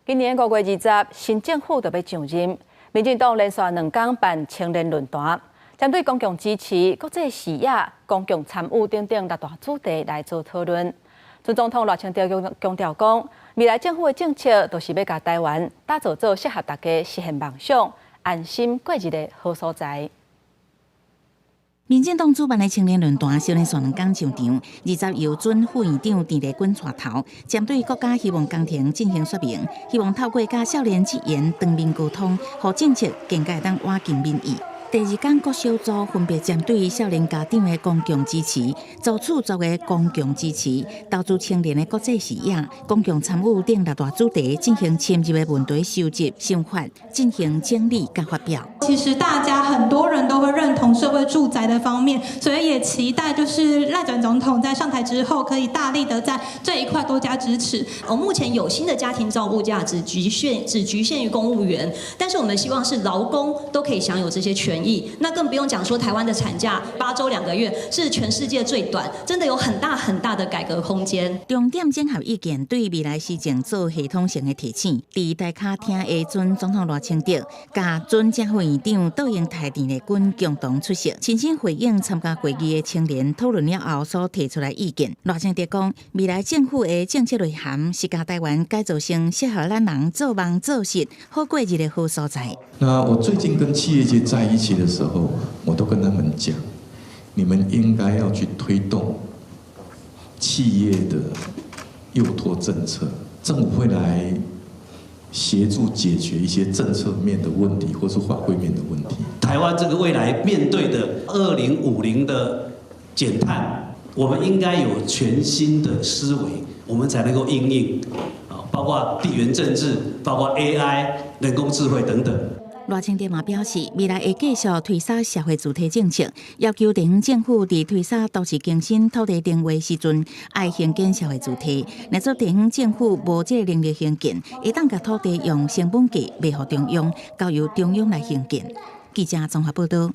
今年5月20日，新政府就要上任，民进党连续2天办青年论坛，针对公共支持、国际视野、公共参与等6大主题来做讨论。孙总统赖清德强调讲，未来政府的政策都是要把台湾打造做适合大家实现梦想、安心过日的好所在。民进党主办的青年论坛，少年线2天上场，20由准副院长陈立军带头，针对国家希望工程进行说明，希望透过甲少年之言当面沟通，让政策更加当挖进民意。第2天，各小组分别针对少年家长的公共支持、做厝族的公共支持、投资青年的国际视野、公共参与等6大主题进行深入的问题收集、想法，进行整理甲发表。其实大家很多人都会认同社会住宅的方面，所以也期待就是赖转总统在上台之后，可以大力的在这一块多加支持。目前有薪的家庭照顾假只局限于公务员，但是我们希望是劳工都可以享有这些权益。那更不用讲说台湾的产假8周2个月是全世界最短，真的有很大的改革空间。重点整合意见，对未来施政做系统性的提醒。伫台卡厅的准总统赖清德，甲准正副院长倒用台电的军共同出席，亲身回应参加会议的青年讨论了后所提出来意见。赖清德讲，未来政府的政策内涵是将台湾改造成适合咱人做梦做实、好过日的好所在。那我最近跟企业界在一起的时候，我都跟他们讲，你们应该要去推动企业的幼托政策，政府会来协助解决一些政策面的问题，或是法规面的问题。台湾这个未来面对的2050的减碳，我们应该有全新的思维，我们才能够因应包括地缘政治，包括 AI、人工智慧等等。赖清德嘛表示，未来会继续推销社会主体政策，要求地方政府在推销都市更新、土地定位时阵，爱兴建社会主体。若做地方政府无这个能力兴建，会当甲土地用成本价卖予中央，交由中央来兴建。记者综合报道。